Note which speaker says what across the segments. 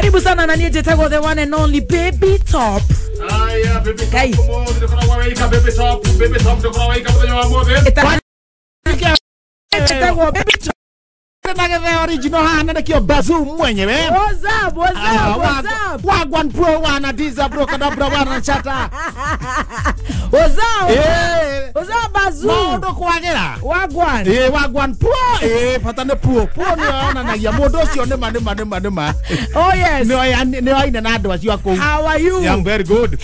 Speaker 1: Karibu sana na niye jetagwa the one and only Baby Top.
Speaker 2: Yeah, Baby Top. Come on, the kuna waika Baby Top. Baby Top the kuna waika mwenye wa mode.
Speaker 1: Jetagwa Baby Top.
Speaker 3: The original hand na kio bazu mwenyewe.
Speaker 1: What's up?
Speaker 3: Wagwan pro wana diza bro kadabra wana chata.
Speaker 1: What's up bazu?
Speaker 3: Modo kwagera.
Speaker 1: Wagwan.
Speaker 3: Wagwan pro. Patane pro. Pro ni ona na ya modo si one ma.
Speaker 1: Oh yes.
Speaker 3: Ne aina na ndo asiwa ko.
Speaker 1: How are you?
Speaker 3: Yeah, I'm very good.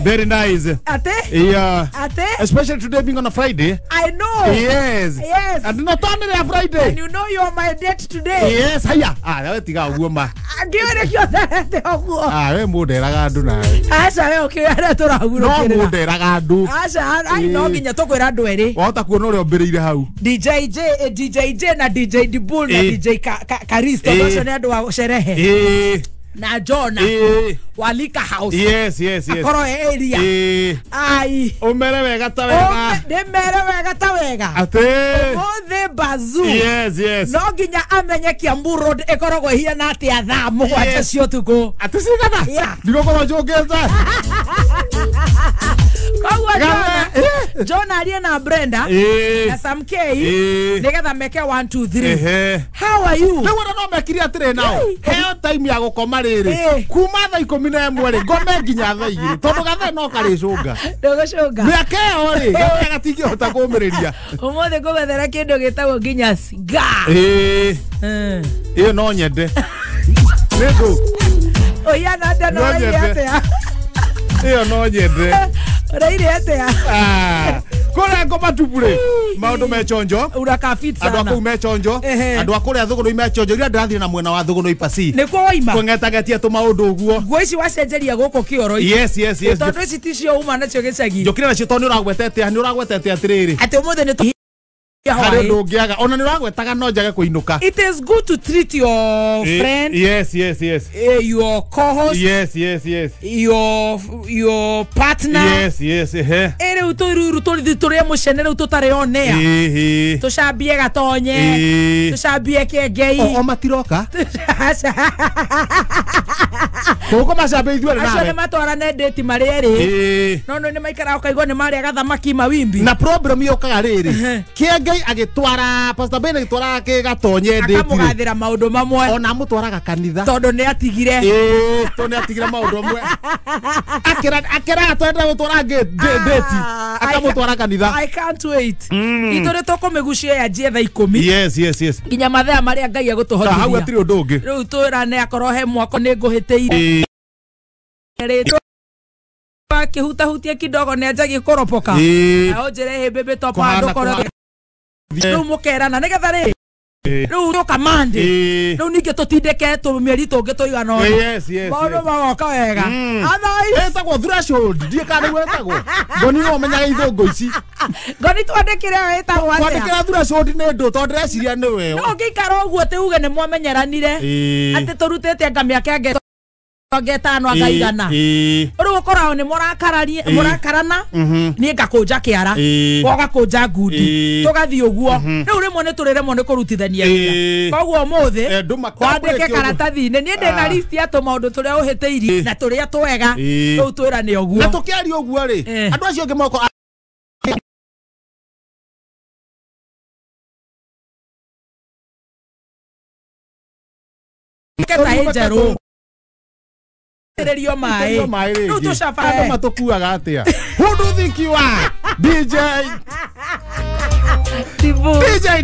Speaker 3: Very nice.
Speaker 1: Ate?
Speaker 3: Yeah.
Speaker 1: Ate?
Speaker 3: Especially today being on a Friday.
Speaker 1: I know.
Speaker 3: Yes.
Speaker 1: And
Speaker 3: not only a Friday.
Speaker 1: And you know you are my date today.
Speaker 3: Yes, haya. Wewe tiga uguo ma.
Speaker 1: Giore kyo thete oguo.
Speaker 3: Wewe muderaga andu na.
Speaker 1: Acha wewe ukira turagurukira.
Speaker 3: No muderaga andu.
Speaker 1: Acha ai no nginya tukwira andu eri.
Speaker 3: Wahota kuona uri ombiriire hau.
Speaker 1: DJ na DJ Dibul na DJ Karisto those ni andu wa sherehe. Na Jona Walika House.
Speaker 3: Yes.
Speaker 1: Akoro area. Ai.
Speaker 3: Omere wega ta wega.
Speaker 1: Demere wega ta wega.
Speaker 3: Ate.
Speaker 1: Mothe bazu.
Speaker 3: Yes.
Speaker 1: No ginya amenye Kiambu Road ekorogwo hiana atia thaa mugwanja cio tuko.
Speaker 3: Ate sigana.
Speaker 1: Yeah.
Speaker 3: Ndigokoro njongeza.
Speaker 1: Kwa John alie na Brenda na Sam K nigetha meke 1 2 3. How are you?
Speaker 3: Ni wona no mekiria tire nao. Heo time ya gukoma riri. Kuma thaa 11 ri ngome nginya thaa 2. Tondu gathe no karicunga.
Speaker 1: Ndogocunga.
Speaker 3: Miaka yo ri gatingi hota kumiriria.
Speaker 1: Umothe ngogethera kindu gitagwo nginya cigar.
Speaker 3: Iyo no nyende. Nego.
Speaker 1: Oya na nda no yete.
Speaker 3: Iyo no nyende.
Speaker 1: Raire atia.
Speaker 3: Kora ngoma tupure. Maundu mechonjo.
Speaker 1: Uraka fit sana.
Speaker 3: Andu aku mechonjo. Andu akuria thuguno mechonjo. Ria ndathire na mwena wa thuguno ipasi.
Speaker 1: Niko oima.
Speaker 3: Kungetagetia tu maundu uguo.
Speaker 1: Ngwe ici wacenjeria guko kioro.
Speaker 3: Yes.
Speaker 1: Tondu ici ticio uma nacio gicagi.
Speaker 3: Njokire nacio tondu uragwetete atiriri.
Speaker 1: Ati umuthe ni
Speaker 3: Hari ndungiaga ona ni uragwetaga no njage kuinuka.
Speaker 1: It is good to treat your friend.
Speaker 3: Yes.
Speaker 1: Your co-host.
Speaker 3: Yes.
Speaker 1: Your partner.
Speaker 3: Yes.
Speaker 1: Ere utoru turi mucenere ututare onea. Tucambie gatonye. Tucambie kengei.
Speaker 3: O matiroka. Koko macambe ithuere nawe.
Speaker 1: Acio ni matwarane date mari eri. No ni maikara ukaigwa ni mari agathamaki mawimbi.
Speaker 3: Na problem yokaga riri. Kiengei agitwara Pastor Ben agitwara ke gatonye date.
Speaker 1: Akamugathira maundu mamwe.
Speaker 3: Ona mutwaraga kanitha.
Speaker 1: Tondu ni atigire.
Speaker 3: Tondu ni atigire maundu mamwe. Akira twenda gutwara date. Akamutwara kanitha.
Speaker 1: I can't wait. Itore tukumegucia ya jie thaa 10.
Speaker 3: Yes.
Speaker 1: Nginya mathea mari Ngai agutuhotithia.
Speaker 3: Hau atiri undu ungi.
Speaker 1: Riu twirane akoro he mwako ni nguhitiire. Akihutia kidogo ni ajagi koropoka. Aonjere he Baby Top andu koro. Riu mukerana nigetha ri. Riu ro command. Riu ninge tutindeke tu mieri tungi tuigana no.
Speaker 3: Yes.
Speaker 1: Maundu magoka wega. Athai.
Speaker 3: Etagwo threshold. Ndie kana wetagwo. Ngoni no menyaga ithungu ici.
Speaker 1: Ngoni twandikire wetagwo atia.
Speaker 3: Twandikira threshold ni ndu tondu reciria ni we.
Speaker 1: No ngikara uguo te uge ni mwamenyeranire. Ati turutete ngamiaka nge getano akaigana. Uru ukorao ni murakarana ni ngakunja kiara gogakunja ngundi tugathi uguo riu rimwe ni turiremwo ni kurutithania wira koguo muthe kwandike karatathi ni ndina list ya tu maundu turia uhiteirie na turia twega riu twirane uguo
Speaker 3: na tukiaria uguo ri andu acio ngi moko
Speaker 1: keta enjeru mai no to shafa
Speaker 3: matukuaga atia who do you think you are DJ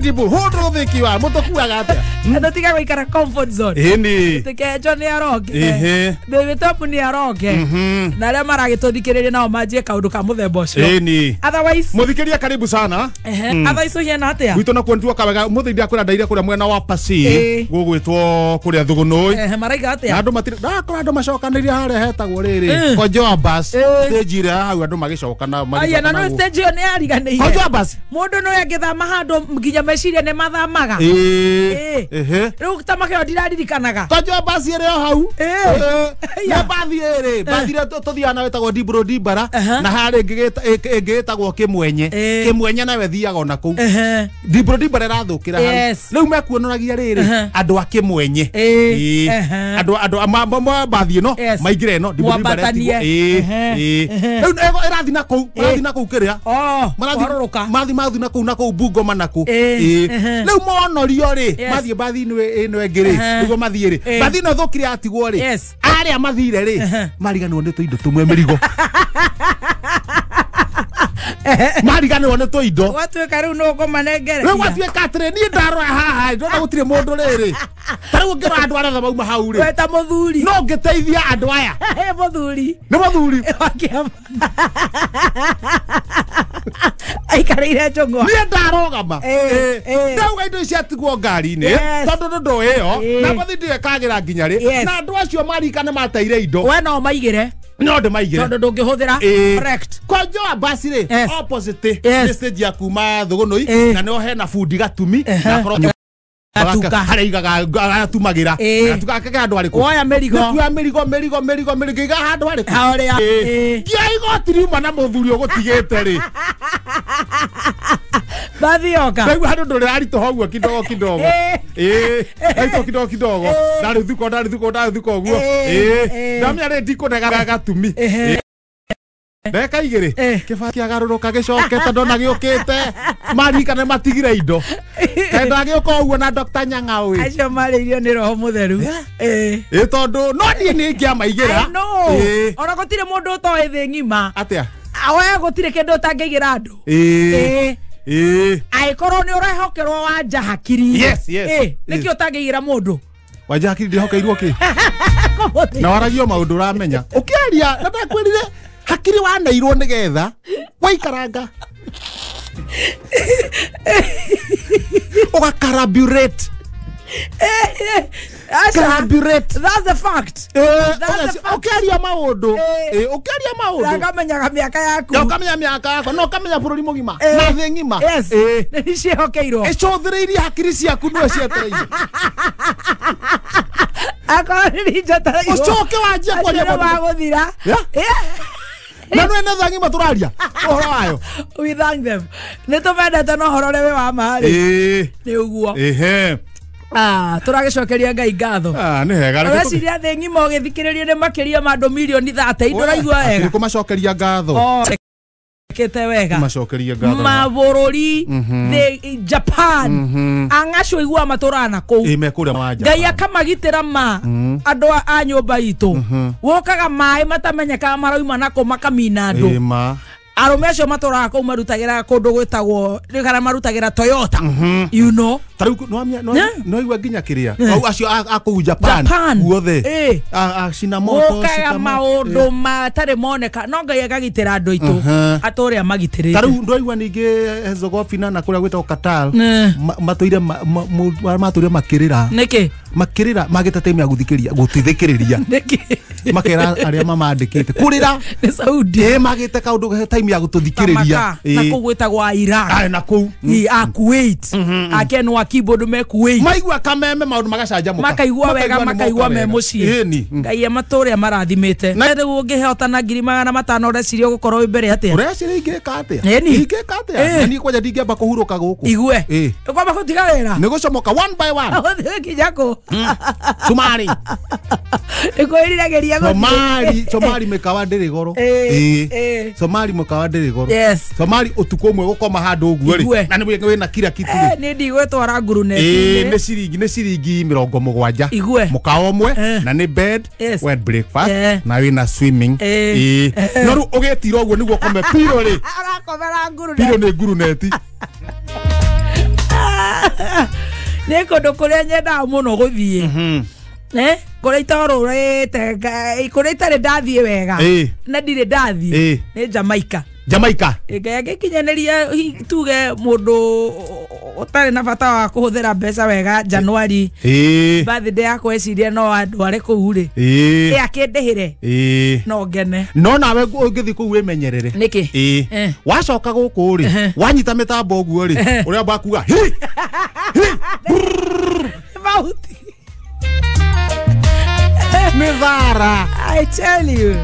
Speaker 3: Dibu who do you think you are mutukuaga atia
Speaker 1: atatiga guikara comfort zone
Speaker 3: ini
Speaker 1: tikejo ni aroge Baby Top ni aroge na ria maragituthikiriria nao manjie kaundu ka muthemba ucio
Speaker 3: ini
Speaker 1: otherwise
Speaker 3: muthikiria karibu sana
Speaker 1: otherwise hiena atia
Speaker 3: gwito no kwentua kabega muthithia kwira ndaire kuria mwena wa pasi gugwitwo kuria thugunui
Speaker 1: maraiga atia
Speaker 3: andu matire kora andu macokanire ria hare hetagwo riri Kojoa bus stage ria hau andu magicokana
Speaker 1: aya na no stage yo ne ariganire
Speaker 3: Kojoa bus
Speaker 1: mundu no yagithama handu nginya meciria ne mathamaga riu tamakeo ndiraririkanaga
Speaker 3: Kojoa bus ire hau ya bathi iri bathi ria tuthiana wetagwo Dibro Dibara na hari ngigitagwo Kimwenye nawe thiaga ona kuu Dibro Dibara rathukira hau riu mekuonoragia riri andu a Kimwenye andu bathi no maingire no Dibro Dibara riu irathi na kuu kiria mathi na kuu Bungoma na kuu riu monorio ri mathi bathi ino engiri riu mathi ri bathi no thukire atigwo ri aria mathire ri mariganwo ni tuindo tumwe mirigo mariganwo ni tuindo
Speaker 1: watweka riu no ngomanengere
Speaker 3: riu watweka atire ni ndaro haha ndona gutire mundu riri tariu ngira andu aria mauma hau ri
Speaker 1: weta muthuri
Speaker 3: no ngiteithia andu aya
Speaker 1: muthuri
Speaker 3: ni muthuri
Speaker 1: aikarire chongo
Speaker 3: ni ndarogama ndauga indo cia tigwo ngari-ini tondu ndo iyo na bathi ndire kagira nginya ri na andu acio marikane mateire indo
Speaker 1: we no maigire
Speaker 3: no de maigire
Speaker 1: tondu ndungihuthira correct
Speaker 3: Kojoa bus ri opposite ni stage ya kuma Thugunui na no hena fundi gatumi na koro atuka harigaga atumagira atuka kaka andu ariku
Speaker 1: oya merigo
Speaker 3: iga handu ariku
Speaker 1: haria
Speaker 3: kia igotiriuma na muthuri ugutigite ri
Speaker 1: bathioka
Speaker 3: ngu handu nduri arito hoguo kidogo arito kidogo ndari thuko guo ndamya ri ndikunega gatumi Beka igiri kibaki agaruruka gicoke tondu na giukite marikane matigire indo kenda giuka uguo na Dr. Nyang'au
Speaker 1: acio maririo ni roho mutheru
Speaker 3: tondu no nie ni ngiamaigira
Speaker 1: ona gutire mundu utoe thi ngima
Speaker 3: atia
Speaker 1: awe gutire kindu utangigira andu aikorwo ni urehokerwo wanja hakiri niki utangigira mundu
Speaker 3: wanja hakiri ndihokeirwo ki na waragio maundu uramenya ukiaria na ndakwirire hakiri wanairwo nigetha waikaranga carburate
Speaker 1: that's the fact
Speaker 3: ukiaria maundu
Speaker 1: ngamenyaga miaka yaku
Speaker 3: no kamenya bururi mugima na thi ngima
Speaker 1: ni ciehokeirwo
Speaker 3: icuthireirie hakiri ciaku no cietereire
Speaker 1: akoriri njetereirwo
Speaker 3: ucoke wanjie kwaria
Speaker 1: waguthira
Speaker 3: na no ene thangi maturaria ohoro wayo
Speaker 1: we thank them ni tumendete no horore we wa mari ni uguo turagicokeria Ngai ngatho
Speaker 3: ni hega
Speaker 1: rä ciria thä ng'ima å gä thikärä nä makä ma milioni 30 indå raigua wega
Speaker 3: kå macokeria ngatho
Speaker 1: kete wega
Speaker 3: macokeria ngatho
Speaker 1: mabũrũri Japan ang'acio igua matũrana kũu Ngai akamagitĩra ma andũ a nyũmba itũ wokaga maĩ matamenyekaga marauma nako makamina andũ arume acio matũraga kũu marutagĩra kũndũ gwĩtagwo kana marutagĩra Toyota you know
Speaker 3: no igua nginya kiria au acio akũu Japan guothe acina moto
Speaker 1: wokaga maũndũ matarĩ moneka no Ngai agagitĩra andũ aitũ atũrĩa magitĩrĩte
Speaker 3: tarĩu ndwaigua ningĩ Herzegovina na kũrĩa gwĩtagwo Qatar matũire makĩrĩra
Speaker 1: nĩkĩ
Speaker 3: makĩrĩra magĩtatemia gũthikĩrĩria
Speaker 1: nĩkĩ
Speaker 3: makera arĩa mamandĩkĩte kũrĩra
Speaker 1: nĩ Saudi
Speaker 3: magĩte kaũndũ time ya gũtũthikĩrĩria
Speaker 1: na kũu gwĩtagwo Iraq
Speaker 3: na kũu
Speaker 1: Kuwait akenwa keyboard me Kuwait
Speaker 3: maigua kameme maũndũ magacanjamũka
Speaker 1: makaigua wega makaigua me mũciĩ Ngai amatũrĩa marathimĩte na rĩu ũngĩhotana 500 ũreciria gũkorwo wĩ mbere atĩa
Speaker 3: ũreciria ingĩka atĩa na niĩ kwanja ndingĩamba kũhurũka gũkũ
Speaker 1: igue ũkwamba gũtiga wĩra
Speaker 3: nĩ gũcomoka one by one
Speaker 1: kinya kũ
Speaker 3: Somali
Speaker 1: ĩkwĩriragĩria
Speaker 3: Somali mĩkawa ndĩrĩ goro Somali mũkawa ndĩrĩ goro Somali ũtukũ ũmwe gũkoma handũ ũguo rĩ na nĩ wĩna kila kitu
Speaker 1: nĩ ndigwĩtwara nguruneti
Speaker 3: nĩ ciringi 70 mũkawa ũmwe na nĩ bed wet breakfast na wĩna swimming no rĩu ũgĩtira ũguo nĩguo ũkome piro rĩ
Speaker 1: arakomera nguruneti
Speaker 3: piro nĩ nguruneti
Speaker 1: nĩ kũndũ kũrĩa nyendaga mũno gũthiĩ kũrĩa itorũrĩte kũrĩa itarĩ ndathiĩ wega na ndirĩ ndathiĩ nĩ Jamaica
Speaker 3: Jamaica
Speaker 1: Ngai agĩkinyanĩria tuge mũndũ utari na bata wa kuhuthira mbeca wega January birthday yako eciria no andware kuu ri akindihire no ngene
Speaker 3: no nawe ungithi kuu wimenyerere
Speaker 1: niki
Speaker 3: wacoka guku ri wanyita mitambo guo ri uria bakuga
Speaker 1: mauti
Speaker 3: mithara
Speaker 1: I tell you